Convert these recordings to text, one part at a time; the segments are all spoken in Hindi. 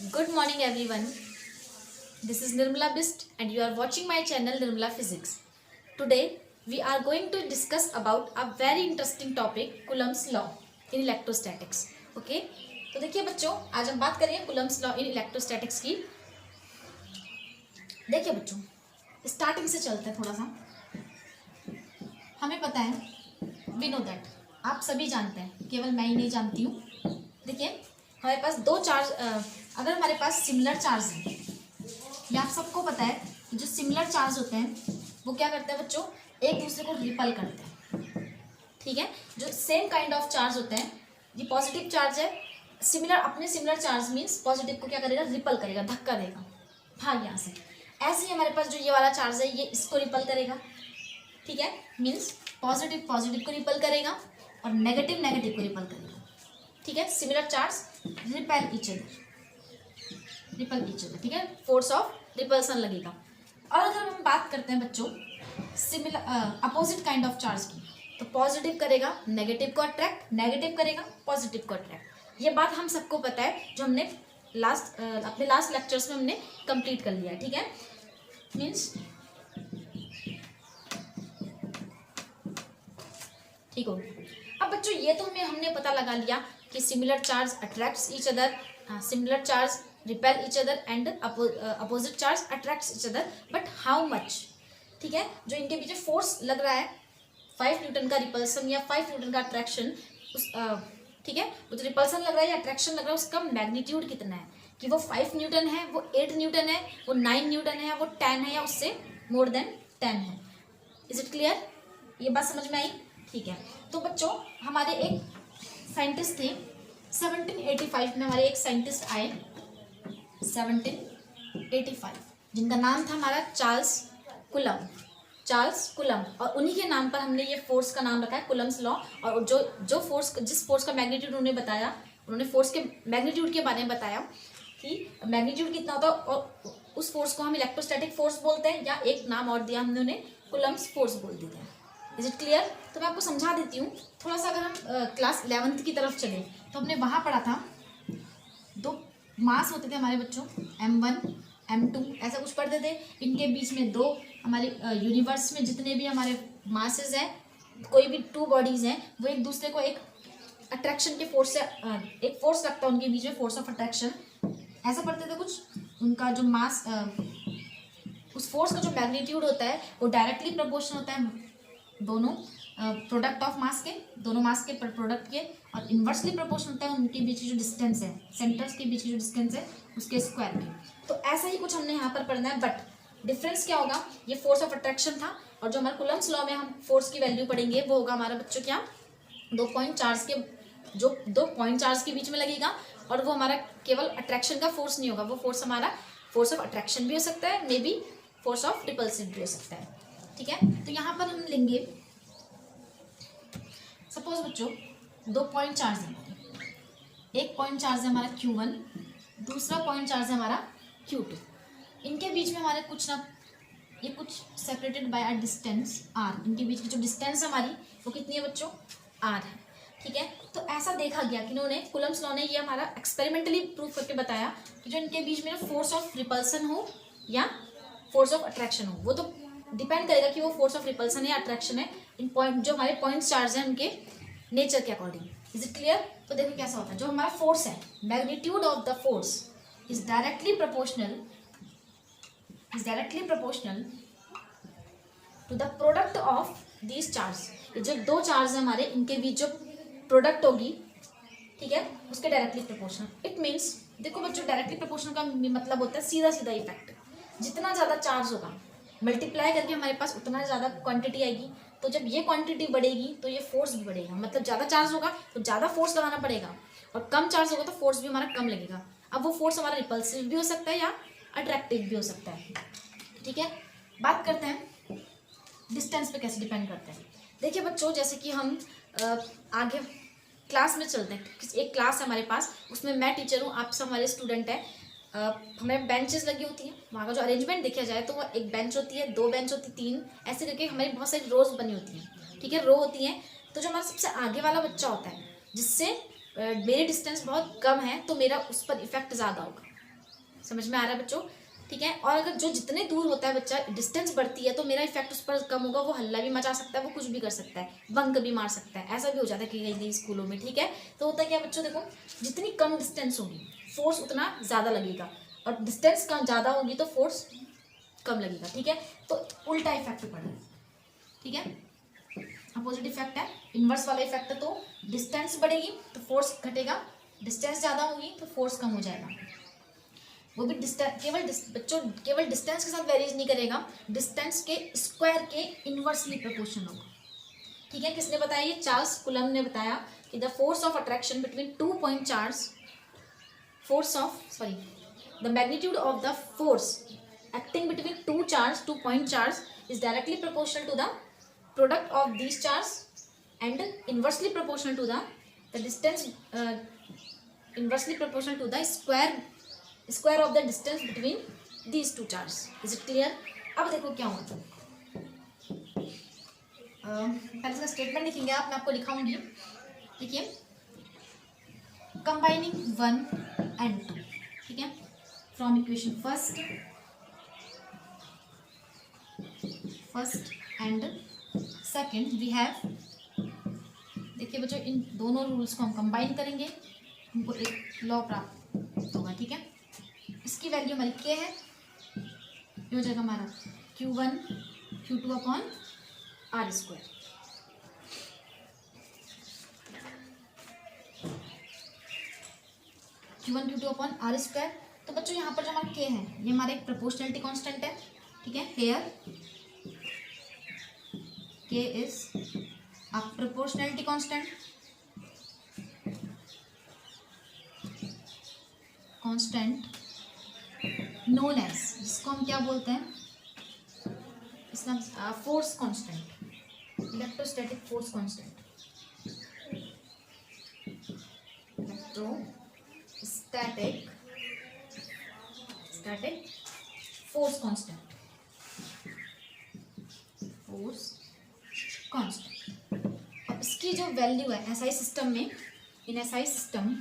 Good morning everyone. This is Nirmala Bist and you are watching my channel Nirmala Physics. Today we are going to discuss about a very interesting topic Coulomb's law in electrostatics. Okay? तो देखिए बच्चों, आज हम बात करेंगे Coulomb's law in electrostatics की. देखिए बच्चों, स्टार्टिंग से चलते हैं थोड़ा सा. हमें पता है, we know that, आप सभी जानते हैं, केवल मैं ही नहीं जानती हूँ. देखिए हमारे पास दो चार्ज, अगर हमारे पास सिमिलर चार्ज है, ये आप सबको पता है कि जो सिमिलर चार्ज होते हैं वो क्या करते हैं बच्चों, एक दूसरे को रिपल करते हैं. ठीक है, जो सेम काइंड ऑफ चार्ज होते हैं, ये पॉजिटिव चार्ज है, सिमिलर, अपने सिमिलर चार्ज मीन्स पॉजिटिव को क्या करेगा, रिपल करेगा, धक्का देगा, भाग यहाँ से. ऐसे ही हमारे पास जो ये वाला चार्ज है, ये इसको रिपल करेगा. ठीक है, मीन्स पॉजिटिव पॉजिटिव को रिपल करेगा और नेगेटिव नेगेटिव को रिपल करेगा. ठीक है, similar charge repel each other. ठीक है, फोर्स ऑफ रिपल्सन लगेगा. और अगर हम बात करते हैं बच्चों similar opposite kind of charge की, तो पॉजिटिव करेगा नेगेटिव को अट्रैक्ट, नेगेटिव करेगा पॉजिटिव को अट्रैक्ट. ये बात हम सबको पता है, जो हमने अपने लास्ट लेक्चर्स में हमने कंप्लीट कर लिया है. ठीक है, मीन्स ठीक हो. अब बच्चों ये तो हमने पता लगा लिया कि similar charge attracts each other, similar charge repel each other and opposite charge attracts each other. But how much? ठीक है, जो इनके पीछे फोर्स लग रहा है 5 न्यूटन का रिपल्सन या 5 न्यूटन का अट्रैक्शन, उस ठीक है, वो जो रिपल्सन लग रहा है या अट्रैक्शन लग रहा है उसका मैग्नीट्यूड कितना है, कि वो 5 न्यूटन है, वो 8 न्यूटन है, वो 9 न्यूटन है, वो 10 है, या उससे मोर देन 10 है. Is it clear? ये बात समझ में आई? ठीक है. तो बच्चों हमारे एक साइंटिस्ट थे 1785 में, हमारे एक साइंटिस्ट आए 1785, जिनका नाम था हमारा चार्ल्स कूलम्ब. और उन्हीं के नाम पर हमने ये फोर्स का नाम रखा है कूलम्स लॉ. और जो फोर्स, जिस फोर्स का मैग्नीट्यूड उन्होंने बताया, उन्होंने फोर्स के मैग्नीट्यूड के बारे में बताया कि मैग्नीट्यूड कितना होता है, और उस फोर्स को हम इलेक्ट्रोस्टैटिक फोर्स बोलते हैं, या एक नाम और दिया हमने उन्हें, कूलम्स फोर्स बोल देते हैं. Is it clear? तो मैं आपको समझा देती हूँ थोड़ा सा. अगर हम क्लास 11th की तरफ चलें तो हमने वहाँ पढ़ा था, दो मास होते थे हमारे बच्चों, M1 M2 ऐसा कुछ पढ़ते थे. इनके बीच में दो, हमारे यूनिवर्स में जितने भी हमारे मासेस हैं, कोई भी 2 बॉडीज़ हैं, वो एक दूसरे को एक अट्रैक्शन के फोर्स से, एक फोर्स लगता है उनके बीच में, फोर्स ऑफ अट्रैक्शन, ऐसा पढ़ते थे कुछ. उनका जो मास, उस फोर्स का जो मैग्नीट्यूड होता है वो डायरेक्टली प्रोपोर्शनल होता है दोनों प्रोडक्ट ऑफ मास के, दोनों मास के प्रोडक्ट के, और इन्वर्सली प्रोपोर्शनल होता है उनके बीच की जो डिस्टेंस है, सेंटर्स के बीच की जो डिस्टेंस है उसके स्क्वायर की. तो ऐसा ही कुछ हमने यहाँ पर पढ़ना है. बट डिफरेंस क्या होगा, ये फोर्स ऑफ अट्रैक्शन था, और जो हमारे कूलम्स लॉ में हम फोर्स की वैल्यू पढ़ेंगे वो होगा हमारा बच्चों क्या, 2 पॉइंट चार्ज के, जो 2 पॉइंट चार्ज के बीच में लगेगा. और वो हमारा केवल अट्रैक्शन का फोर्स नहीं होगा, वो फोर्स हमारा फोर्स ऑफ अट्रैक्शन भी हो सकता है, may be force of repulsive भी हो सकता है. ठीक है, तो यहाँ पर हम लेंगे, सपोज बच्चों 2 पॉइंट चार्ज है, एक पॉइंट चार्ज है हमारा Q1, दूसरा पॉइंट चार्ज है हमारा Q2. इनके बीच में हमारे कुछ ना, ये कुछ separated by a distance R. इनके बीच की जो डिस्टेंस है हमारी वो कितनी है बच्चों, R है. ठीक है, तो ऐसा देखा गया कि इन्होंने, कूलम्स लॉ ने ये हमारा एक्सपेरिमेंटली प्रूव करके बताया कि जो इनके बीच में फोर्स ऑफ रिपल्सन हो या फोर्स ऑफ अट्रैक्शन हो, वो तो डिपेंड करेगा कि वो फोर्स ऑफ रिपल्सन है या अट्रैक्शन है, इन पॉइंट, जो हमारे पॉइंट चार्ज हैं उनके नेचर के अकॉर्डिंग. Is it clear? तो देखो कैसा होता है, जो हमारा फोर्स है, magnitude of the force is directly proportional to the product of these charge. ये जो 2 चार्ज है हमारे, इनके बीच जो प्रोडक्ट होगी, ठीक है, उसके डायरेक्टली प्रोपोर्शनल. इट मीन्स, देखो बच्चों, डायरेक्टली प्रोपोर्शनल का मतलब होता है सीधा सीधा इफेक्ट. जितना ज़्यादा चार्ज होगा मल्टीप्लाई करके हमारे पास उतना ज़्यादा क्वांटिटी आएगी. तो जब ये क्वांटिटी बढ़ेगी तो ये फोर्स भी बढ़ेगा. मतलब ज़्यादा चार्ज होगा तो ज़्यादा फोर्स लगाना पड़ेगा, और कम चार्ज होगा तो फोर्स भी हमारा कम लगेगा. अब वो फोर्स हमारा रिपल्सिव भी हो सकता है या अट्रैक्टिव भी हो सकता है. ठीक है, बात करते हैं डिस्टेंस पे कैसे डिपेंड करते हैं. देखिए बच्चों, जैसे कि हम आगे क्लास में चलते हैं, एक क्लास है हमारे पास, उसमें मैं टीचर हूँ, आप सब हमारे स्टूडेंट हैं. हमें बेंचेस लगी होती हैं, वहाँ का जो अरेंजमेंट देखा जाए तो वो एक बेंच होती है, 2 बेंच होती है, 3, ऐसे करके हमारी बहुत सारी रोज बनी होती हैं. ठीक है, रो होती हैं. तो जो हमारा सबसे आगे वाला बच्चा होता है, जिससे मेरी डिस्टेंस बहुत कम है, तो मेरा उस पर इफेक्ट ज़्यादा होगा. समझ में आ रहा है बच्चों? ठीक है। और अगर जो जितने दूर होता है बच्चा, डिस्टेंस बढ़ती है, तो मेरा इफेक्ट उस पर कम होगा। वो हल्ला भी मचा सकता है, वो कुछ भी कर सकता है, बंक भी मार सकता है, ऐसा भी हो जाता है कई कई स्कूलों में। ठीक है। तो होता है क्या बच्चों, देखो जितनी कम डिस्टेंस होगी फोर्स उतना ज़्यादा लगेगा, और डिस्टेंस कम ज़्यादा होगी तो फोर्स कम लगेगा। ठीक है। तो उल्टा इफेक्ट पड़ा है। ठीक है। अपोजिट इफेक्ट है, इन्वर्स वाला इफेक्ट है। तो डिस्टेंस बढ़ेगी तो फोर्स घटेगा, डिस्टेंस ज़्यादा होगी तो फोर्स कम हो जाएगा। वो भी बच्चों केवल डिस्टेंस के साथ वेरीज नहीं करेगा, डिस्टेंस के स्क्वायर के इनवर्सली प्रोपोर्शनल होगा। ठीक है। किसने बताया ये? चार्ल्स कुलम्ब ने बताया कि the force of attraction between 2 point charge the magnitude of the force acting between two point charge is directly proportional to the product of these charge and inversely proportional to the distance, inversely proportional to the square of the distance between these two charges. Is it clear? अब देखो क्या होता है। पहले इसका स्टेटमेंट लिखेंगे आप, मैं आपको लिखाऊंगी। देखिए, कंबाइनिंग 1 and 2, ठीक है, from equation first and second we have, देखिए बच्चों इन दोनों रूल्स को हम कंबाइन करेंगे, हमको एक लॉ प्राप्त होगा। ठीक है। इसकी वैल्यू हमारी क्या है? ये हो जाएगा हमारा Q1 Q2 upon R square. Q1 Q2 upon R square. तो बच्चों यहाँ पर जो हमारा K है ये हमारा एक प्रोपोर्शनलिटी कांस्टेंट है। ठीक है। Here K is a proportionality constant known as, जिसको हम क्या बोलते हैं, इसका force constant, electrostatic force constant, electrostatic force constant, अब इसकी जो वैल्यू है एसआई सिस्टम में, इन एसआई सिस्टम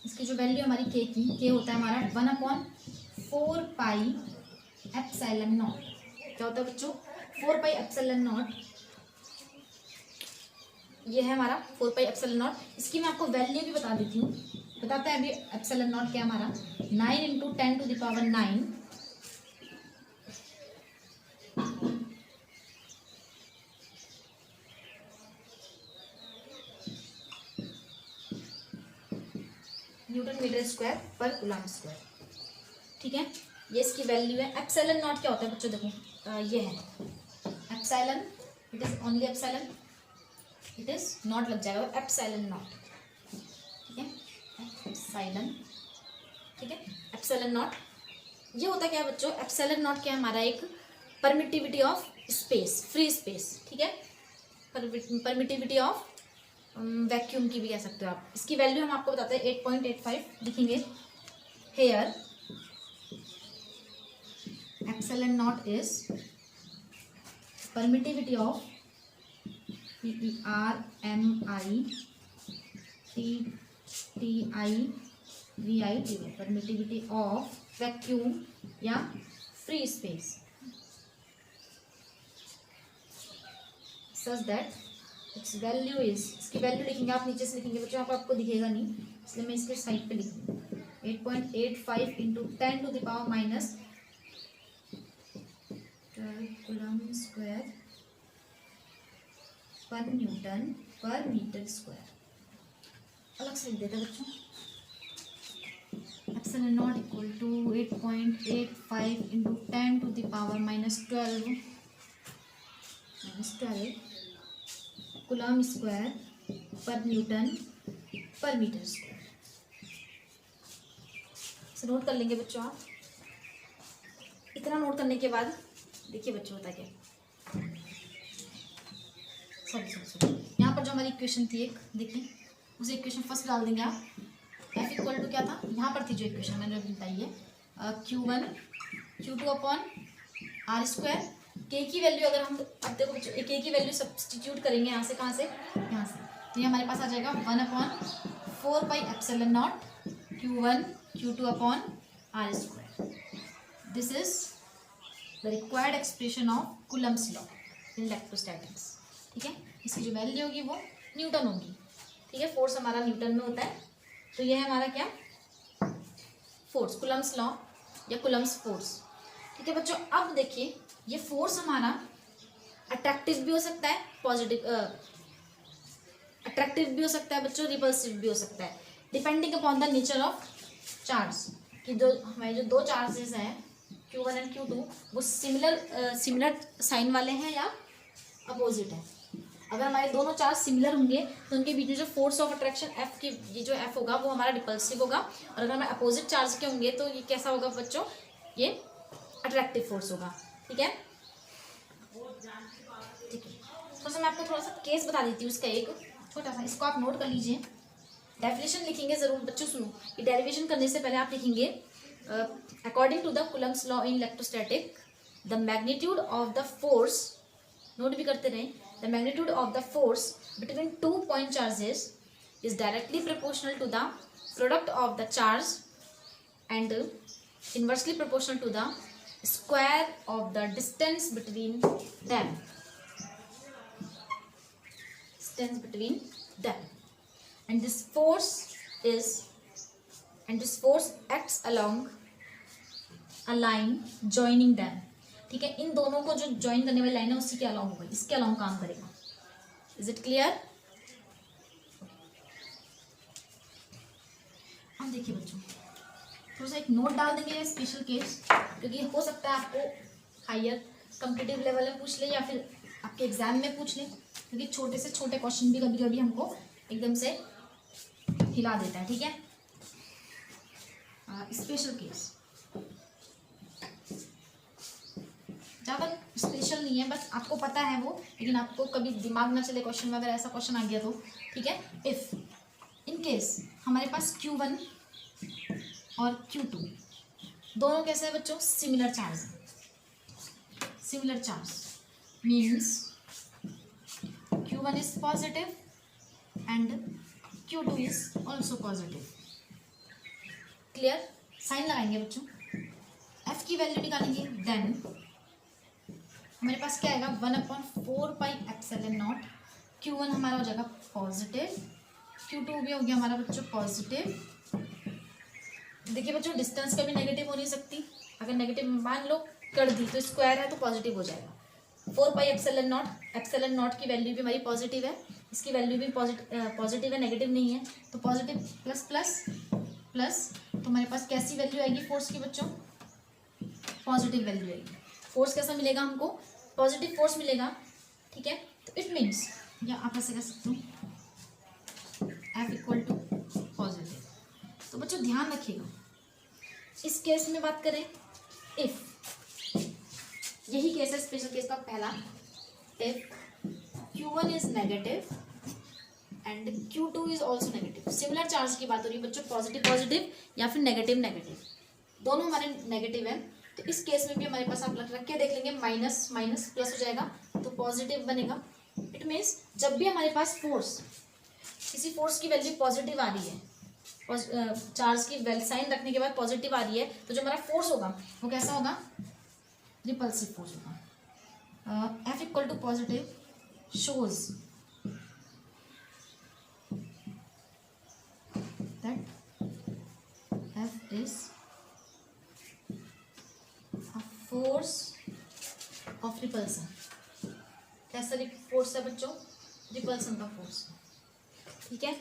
इसकी जो वैल्यू हमारी के होता है हमारा 1/4 एप्सिलॉन नॉट। क्या होता है बच्चों? 4 एप्सिलॉन नॉट, ये है हमारा 4 एप्सिलॉन नॉट। इसकी मैं आपको वैल्यू भी बता देती हूँ। बताते हैं अभी एप्सिलॉन नॉट क्या हमारा, 9 × 10⁹ न्यूटन मीटर स्क्वायर पर कूलम स्क्वायर। ठीक है। ये इसकी वैल्यू है। एप्सिलॉन नॉट क्या होता है बच्चों? देखो ये है epsilon, it is only epsilon, it is not लग जाएगा, एप्सिलॉन नॉट। ठीक है। एप्सिलॉन, ठीक है, एप्सिलॉन नॉट। ये होता क्या है बच्चों? एप्सिलॉन नॉट क्या है हमारा? एक permittivity of space, free space. ठीक है। परमिटिविटी ऑफ वैक्यूम की भी कह सकते हो आप। इसकी वैल्यू हम आपको बताते हैं 8.85 लिखेंगे। Here epsilon naught is permittivity of PERMITTIVI, permittivity of vacuum या free space, such that its value is, इसकी वैल्यू लिखेंगे आप, नीचे से लिखेंगे बच्चों, आपको दिखेगा नहीं इसलिए मैं इसके साइड पे लिखूंगी। 8.85 × 10⁻⁻12 कूलम स्क्वायर पर न्यूटन पर मीटर स्क्वायर। अलग से लिख देते बच्चों। Epsilon naught equal to 8.85 × 10⁻12 coulomb square पर न्यूटन पर मीटर स्क्वायर। इसे नोट कर लेंगे बच्चों आप। इतना नोट करने के बाद देखिए बच्चों होता क्या, सॉरी यहाँ पर जो हमारी इक्वेशन थी एक, देखिए उसे इक्वेशन फर्स्ट डाल देंगे आप। F इक्वल टू क्या था? यहाँ पर थी जो इक्वेशन मैंने अभी बताई है, Q1 Q2 upon R square के की वैल्यू अगर हम अब देखो बच्चों के की वैल्यू सब्स्टिट्यूट करेंगे यहाँ से, कहाँ से, यहाँ से, तो ये हमारे पास आ जाएगा 1/4 Q1 Q2 upon R²। This is the required expression of Coulomb's law in electrostatics. ठीक है, इसकी जो वैल्यू होगी वो न्यूटन होगी। ठीक है, फोर्स हमारा न्यूटन में होता है, तो ये है हमारा क्या, फोर्स, कूलम्स लॉ या कूलम्स फोर्स। ठीक है बच्चों, अब देखिए ये फोर्स हमारा अट्रैक्टिव भी हो सकता है, पॉजिटिव अट्रैक्टिव भी हो सकता है बच्चों, रिपल्सिव भी हो सकता है, depending upon the nature of charge. कि जो हमारे जो दो चार्जेस हैं Q1 एंड Q2 वो सिमिलर साइन वाले हैं या अपोजिट है। अगर हमारे दोनों चार्ज सिमिलर होंगे तो उनके बीच में जो फोर्स ऑफ अट्रैक्शन F की, ये जो F होगा वो हमारा रिपल्सिव होगा, और अगर हमारे अपोजिट चार्ज के होंगे तो ये कैसा होगा बच्चों, ये अट्रैक्टिव फोर्स होगा। ठीक है, ठीक है, तो मैं आपको थोड़ा सा केस बता देती हूँ उसका, एक छोटा सा, इसको आप नोट कर लीजिए। डेफिनेशन लिखेंगे ज़रूर बच्चों, सुनो, ये डेरिवेशन करने से पहले आप लिखेंगे according to the coulomb's law in electrostatic the magnitude of the force, note भी करते रहें, the magnitude of the force between 2 point charges is directly proportional to the product of the charge and inversely proportional to the square of the distance between them, and this force acts along a line joining them। ठीक है, इन दोनों को जो ज्वाइन करने वाली लाइन है उसी के अलॉन्ग होगा, इसके अलॉन्ग काम करेगा। Is it clear? अब देखिए बच्चों, थोड़ा सा एक नोट डाल देंगे स्पेशल केस, क्योंकि हो सकता है आपको हायर कॉम्पिटिटिव लेवल में पूछ ले या फिर आपके एग्जाम में पूछ ले, क्योंकि छोटे से छोटे क्वेश्चन भी कभी कभी हमको एकदम से हिला देता है। ठीक है, स्पेशल केस ज़्यादा स्पेशल नहीं है, बस आपको पता है वो, लेकिन आपको कभी दिमाग ना चले क्वेश्चन में, अगर ऐसा क्वेश्चन आ गया तो। ठीक है, इफ इन केस हमारे पास Q1 और Q2 दोनों कैसे है बच्चों, सिमिलर चार्ज है। Similar charge means Q1 is positive and Q2 is also positive. Clear? Sign लगाएंगे बच्चों, F की वैल्यू निकालेंगे, देन हमारे पास क्या आएगा, 1/4πε0। Q1 हमारा हो जाएगा पॉजिटिव, Q2 भी हो गया हमारा बच्चों पॉजिटिव। देखिए बच्चों, डिस्टेंस कभी नेगेटिव हो नहीं सकती, अगर नेगेटिव मान लो कर दी तो स्क्वायर है तो पॉजिटिव हो जाएगा। 4πε0 की वैल्यू भी हमारी पॉजिटिव है, इसकी वैल्यू भी पॉजिटिव है, नेगेटिव नहीं है, तो पॉजिटिव प्लस प्लस प्लस, तो हमारे पास कैसी वैल्यू आएगी फोर्स की बच्चों, पॉजिटिव वैल्यू आएगी। फोर्स कैसा मिलेगा हमको, पॉजिटिव फोर्स मिलेगा। ठीक है, तो इट मीन्स, या आप ऐसे कह सकते हो F इक्वल टू पॉजिटिव। तो बच्चों ध्यान रखिएगा, इस केस में बात करें, इफ, यही केस है स्पेशल केस का पहला, if Q1 is negative and Q2 is also negative. Similar charge की बात हो रही है बच्चों, पॉजिटिव पॉजिटिव या फिर नेगेटिव नेगेटिव, दोनों हमारे नेगेटिव है, तो इस केस में भी हमारे पास आप रख के देख लेंगे, माइनस माइनस प्लस हो जाएगा तो पॉजिटिव बनेगा। इट मीन्स जब भी हमारे पास फोर्स, किसी फोर्स की वैल्यू पॉजिटिव आ रही है, चार्ज की साइन रखने के बाद पॉजिटिव आ रही है, तो जो हमारा फोर्स होगा वो कैसा होगा, रिपल्सिव फोर्स होगा। F equal to positive shows that F is a force of repulsion। कैसा फोर्स है बच्चों, रिपल्सन का फोर्स। ठीक है,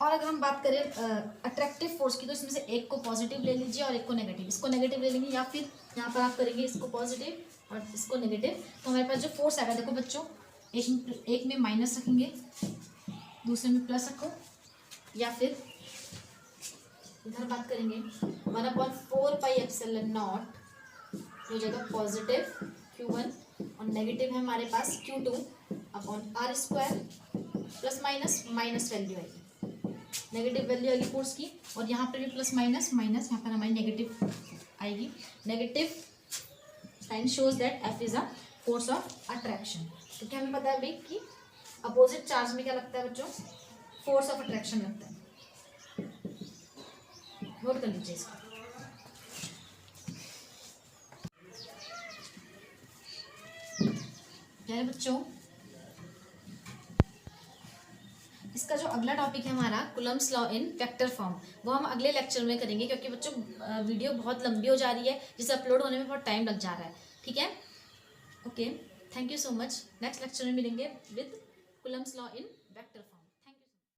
और अगर हम बात करें अट्रैक्टिव फोर्स की, तो इसमें से एक को पॉजिटिव ले लीजिए और एक को नेगेटिव, इसको नेगेटिव ले लेंगे, या फिर यहाँ पर आप करेंगे इसको पॉजिटिव और इसको नेगेटिव, तो हमारे पास जो फोर्स आएगा, देखो बच्चों, एक में माइनस रखेंगे, दूसरे में प्लस रखो, या फिर इधर बात करेंगे 1/4πε0 हो जाएगा पॉजिटिव Q1 और नेगेटिव है हमारे पास Q2 upon R² plus minus minus value आएगी, नेगेटिव वैल्यू आएगी फोर्स की, और यहाँ पर भी प्लस माइनस माइनस, यहाँ पर हमारी नेगेटिव आएगी, negative sign shows that F is a force of attraction, क्योंकि हमें पता है भाई कि अपोजिट चार्ज में क्या लगता है बच्चों, फोर्स ऑफ अट्रैक्शन लगता है। नोट कर लीजिए इसको। क्या है बच्चों, इसका जो अगला टॉपिक है हमारा coulomb's law in vector form, वो हम अगले लेक्चर में करेंगे, क्योंकि बच्चों वीडियो बहुत लंबी हो जा रही है, जिसे अपलोड होने में बहुत टाइम लग जा रहा है। ठीक है, okay, thank you so much. Next lecture में मिलेंगे with coulomb's law in vector form.